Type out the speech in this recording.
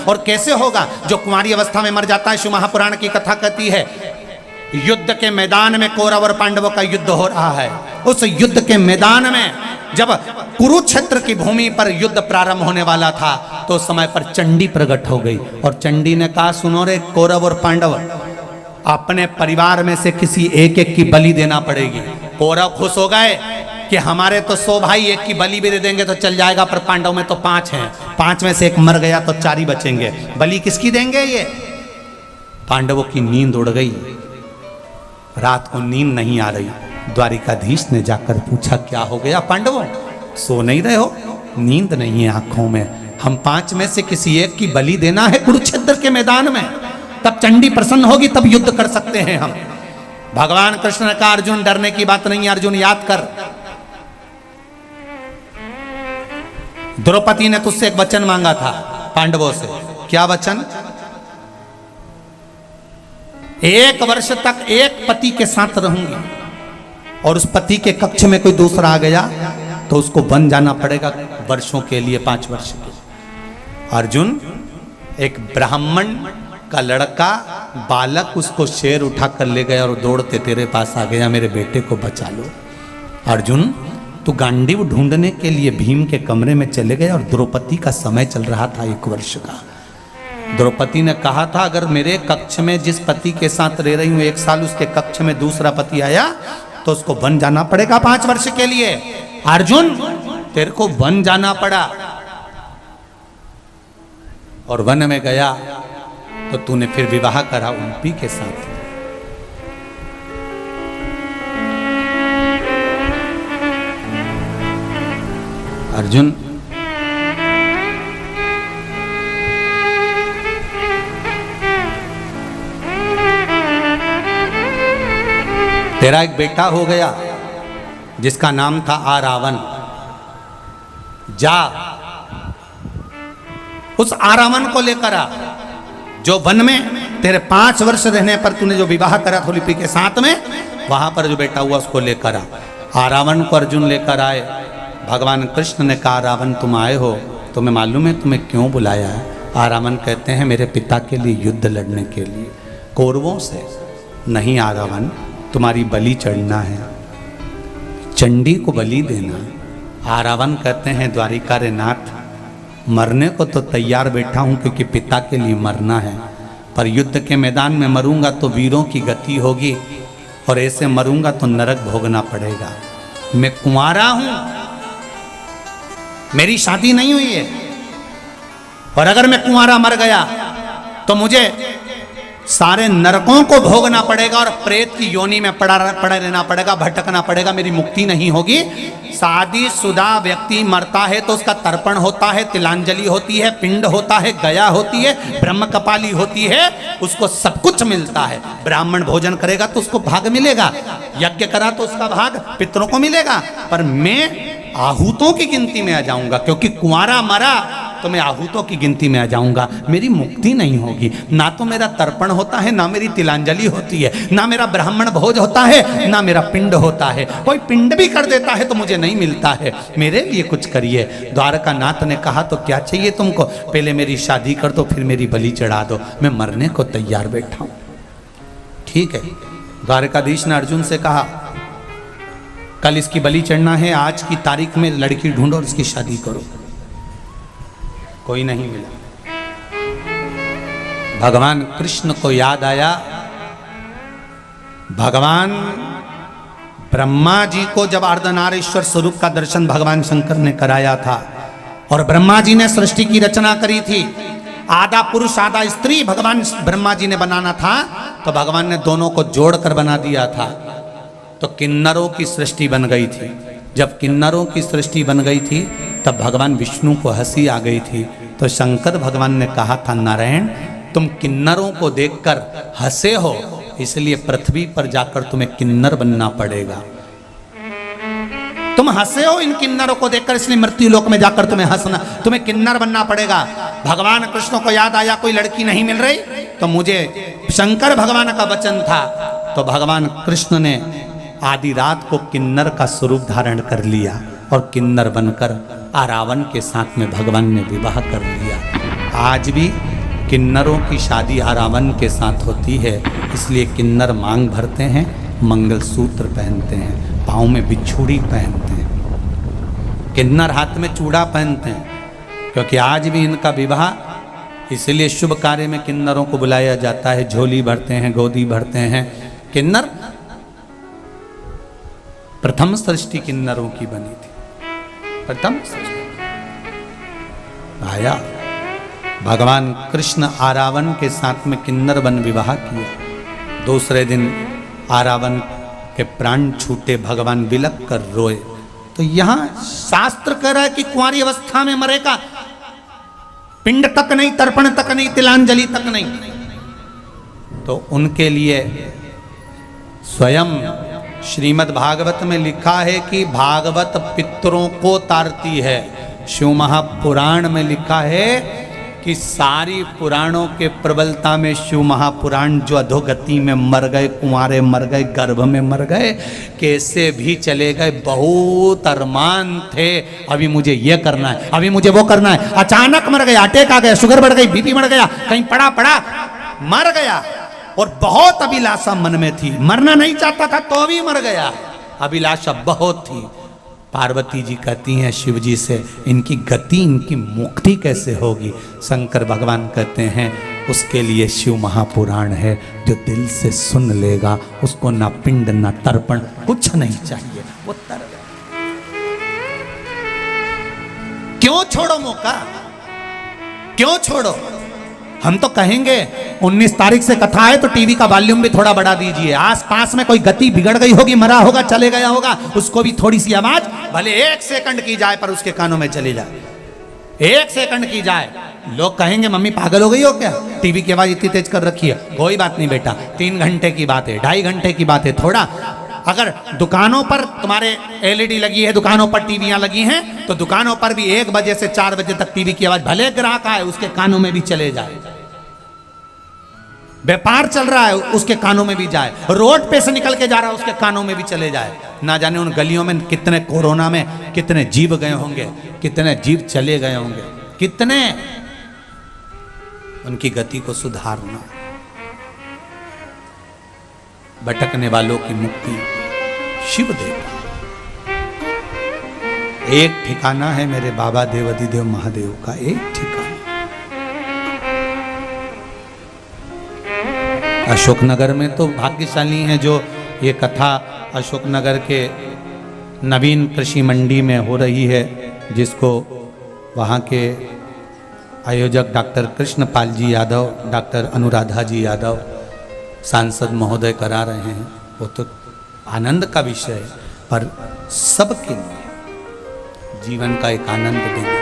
और कैसे होगा? जो कुंवारी अवस्था में मर जाता है, शिव महापुराण की कथा कहती है, युद्ध के मैदान में कौरव और पांडवों का युद्ध हो रहा है। उस युद्ध के मैदान में जब कुरुक्षेत्र की भूमि पर युद्ध प्रारंभ होने वाला था, तो उस समय पर चंडी प्रकट हो गई और चंडी ने कहा, सुनो रे कौरव और पांडव, अपने परिवार में से किसी एक एक की बलि देना पड़ेगी। कौरव खुश हो गए कि हमारे तो 100 भाई, एक की बलि भी दे देंगे तो चल जाएगा, पर पांडव में तो 5 हैं, 5 में से एक मर गया तो 4 ही बचेंगे, बलि किसकी देंगे? ये पांडवों की नींद उड़ गई, रात को नींद नहीं आ रही। द्वारिकाधीश ने जाकर पूछा, क्या हो गया पांडवों, सो नहीं रहे हो? नींद नहीं है आंखों में, हम 5 में से किसी एक की बलि देना है कुरुक्षेत्र के मैदान में, तब चंडी प्रसन्न होगी, तब युद्ध कर सकते हैं हम। भगवान कृष्ण ने कहा, अर्जुन डरने की बात नहीं है, अर्जुन याद कर, द्रौपदी ने तुझसे एक वचन मांगा था पांडवों से। क्या वचन? 1 वर्ष तक एक पति के साथ रहूंगी, और उस पति के कक्ष में कोई दूसरा आ गया तो उसको बन जाना पड़ेगा वर्षों के लिए, 5 वर्ष के। अर्जुन, एक ब्राह्मण का लड़का बालक उसको शेर उठा कर ले गया और दौड़ते तेरे पास आ गया, मेरे बेटे को बचा लो। अर्जुन, तू गांडीव ढूंढने के लिए भीम के कमरे में चले गए और द्रौपदी का समय चल रहा था 1 वर्ष का। द्रौपदी ने कहा था, अगर मेरे कक्ष में जिस पति के साथ रह रही हूं 1 साल, उसके कक्ष में दूसरा पति आया तो उसको वन जाना पड़ेगा 5 वर्ष के लिए। अर्जुन, तेरे को वन जाना पड़ा और वन में गया तो तूने फिर विवाह करा उनपी के साथ। अर्जुन, तेरा एक बेटा हो गया जिसका नाम था आरावन। जा उस आरावन को लेकर आ, जो वन में तेरे 5 वर्ष रहने पर तूने जो विवाह करा था लिपि के साथ में, वहां पर जो बेटा हुआ उसको लेकर आ। आरावन को अर्जुन लेकर आए। भगवान कृष्ण ने कहा, रावण तुम आए हो, तुम्हें मालूम है तुम्हें क्यों बुलाया है? आरावन कहते हैं, मेरे पिता के लिए युद्ध लड़ने के लिए कौरवों से। नहीं आरावन, तुम्हारी बलि चढ़ना है, चंडी को बलि देना। आरावन कहते हैं, द्वारिका रे नाथ, मरने को तो तैयार बैठा हूं क्योंकि पिता के लिए मरना है, पर युद्ध के मैदान में मरूंगा तो वीरों की गति होगी और ऐसे मरूंगा तो नरक भोगना पड़ेगा। मैं कुंवारा हूं, मेरी शादी नहीं हुई है, और अगर मैं कुंवारा मर गया तो मुझे सारे नरकों को भोगना पड़ेगा और प्रेत की योनि में पड़ा रहना पड़ेगा, भटकना पड़ेगा, मेरी मुक्ति नहीं होगी। शादीशुदा व्यक्ति मरता है तो उसका तर्पण होता है, तिलांजलि होती है, पिंड होता है, गया होती है, ब्रह्म कपाली होती है, उसको सब कुछ मिलता है। ब्राह्मण भोजन करेगा तो उसको भाग मिलेगा, यज्ञ करा तो उसका भाग पितरों को मिलेगा, पर मैं आहूतों की गिनती में आ जाऊंगा, क्योंकि कुंवारा मरा तो मैं आहूतों की गिनती में आ जाऊंगा, मेरी मुक्ति नहीं होगी। ना तो मेरा तर्पण होता है, ना मेरी तिलांजलि होती है, ना मेरा ब्राह्मण भोज होता है, ना मेरा पिंड होता है। कोई पिंड भी कर देता है तो मुझे नहीं मिलता है, मेरे लिए कुछ करिए। द्वारका नाथ ने कहा, तो क्या चाहिए तुमको? पहले मेरी शादी कर दो, फिर मेरी बलि चढ़ा दो, मैं मरने को तैयार बैठा हूं। ठीक है। द्वारकाधीश ने अर्जुन से कहा, कल इसकी बलि चढ़ना है, आज की तारीख में लड़की ढूंढो और इसकी शादी करो। कोई नहीं मिला। भगवान कृष्ण को याद आया, भगवान ब्रह्मा जी को जब अर्धनारीश्वर स्वरूप का दर्शन भगवान शंकर ने कराया था, और ब्रह्मा जी ने सृष्टि की रचना करी थी, आधा पुरुष आधा स्त्री भगवान ब्रह्मा जी ने बनाना था, तो भगवान ने दोनों को जोड़कर बना दिया था, तो किन्नरों की सृष्टि बन गई थी। जब किन्नरों की सृष्टि बन गई थी तब भगवान विष्णु को हंसी आ गई थी, तो शंकर भगवान ने कहा था, नारायण तुम किन्नरों को देखकर हंसे हो, इसलिए पृथ्वी पर जाकर तुम्हें किन्नर बनना पड़ेगा। तुम हंसे हो इन किन्नरों को देखकर, इसलिए मृत्यु लोक में जाकर तुम्हें हंसना, तुम्हें किन्नर बनना पड़ेगा। भगवान कृष्ण को याद आया कोई लड़की नहीं मिल रही, तो मुझे शंकर भगवान का वचन था, तो भगवान कृष्ण ने आधी रात को किन्नर का स्वरूप धारण कर लिया और किन्नर बनकर आरावन के साथ में भगवान ने विवाह कर लिया। आज भी किन्नरों की शादी आरावन के साथ होती है, इसलिए किन्नर मांग भरते हैं, मंगलसूत्र पहनते हैं, पाँव में बिछुड़ी पहनते हैं, किन्नर हाथ में चूड़ा पहनते हैं, क्योंकि आज भी इनका विवाह, इसलिए शुभ कार्य में किन्नरों को बुलाया जाता है। झोली भरते हैं, गोदी भरते हैं। किन्नर प्रथम सृष्टि किन्नरों की बनी थी, प्रथम सृष्टि। आया भगवान कृष्ण आरावन के साथ में किन्नर बन विवाह किया। दूसरे दिन आरावन के प्राण छूटे, भगवान बिलक कर रोए। तो यहां शास्त्र कह रहा है कि कुंवारी अवस्था में मरेगा, पिंड तक नहीं, तर्पण तक नहीं, तिलांजलि तक नहीं। तो उनके लिए स्वयं श्रीमद् भागवत में लिखा है कि भागवत पितरों को तारती है। शिव महापुराण में लिखा है कि सारी पुराणों के प्रबलता में शिव महापुराण जो अधोगति में मर गए, कुंवारे मर गए, गर्भ में मर गए, कैसे भी चले गए, बहुत अरमान थे, अभी मुझे ये करना है, अभी मुझे वो करना है, अचानक मर गया, अटैक आ गया, शुगर बढ़ गई, बीपी बढ़ गया, कहीं पड़ा मर गया। और बहुत अभिलाषा मन में थी, मरना नहीं चाहता था तो भी मर गया, अभिलाषा बहुत थी। पार्वती जी कहती हैं शिव जी से, इनकी गति, इनकी मुक्ति कैसे होगी? शंकर भगवान कहते हैं उसके लिए शिव महापुराण है, जो दिल से सुन लेगा उसको ना पिंड ना तर्पण कुछ नहीं चाहिए, वो तर क्यों छोड़ो मौका, क्यों छोड़ो? हम तो कहेंगे 19 तारीख से कथा है तो टीवी का वॉल्यूम भी थोड़ा बढ़ा दीजिए, आसपास में कोई गति बिगड़ गई होगी, मरा होगा, चले गया होगा, उसको भी थोड़ी सी आवाज भले 1 सेकंड की जाए पर उसके कानों में चली जाए, 1 सेकंड की जाए। लोग कहेंगे मम्मी पागल हो गई हो क्या, टीवी की आवाज इतनी तेज कर रखी है? कोई बात नहीं बेटा, 3 घंटे की बात है, 2.5 घंटे की बात है। थोड़ा अगर दुकानों पर तुम्हारे एलईडी लगी है, दुकानों पर टीवियां लगी हैं, तो दुकानों पर भी 1 बजे से 4 बजे तक टीवी की आवाज भले ग्राहक आए उसके कानों में भी चले जाए, व्यापार चल रहा है उसके कानों में भी जाए, रोड पे से निकल के जा रहा है उसके कानों में भी चले जाए। ना जाने उन गलियों में कितने कोरोना में कितने जीव गए होंगे, कितने जीव चले गए होंगे, कितने उनकी गति को सुधारना, भटकने वालों की मुक्ति शिव देता। एक ठिकाना है मेरे बाबा देवाधिदेव महादेव का, एक ठिकाना अशोकनगर में। तो भाग्यशाली हैं जो ये कथा अशोकनगर के नवीन कृषि मंडी में हो रही है, जिसको वहाँ के आयोजक डॉक्टर कृष्णपाल जी यादव, डॉक्टर अनुराधा जी यादव सांसद महोदय करा रहे हैं। वो तो आनंद का विषय है, पर सबके लिए जीवन का एक आनंद देने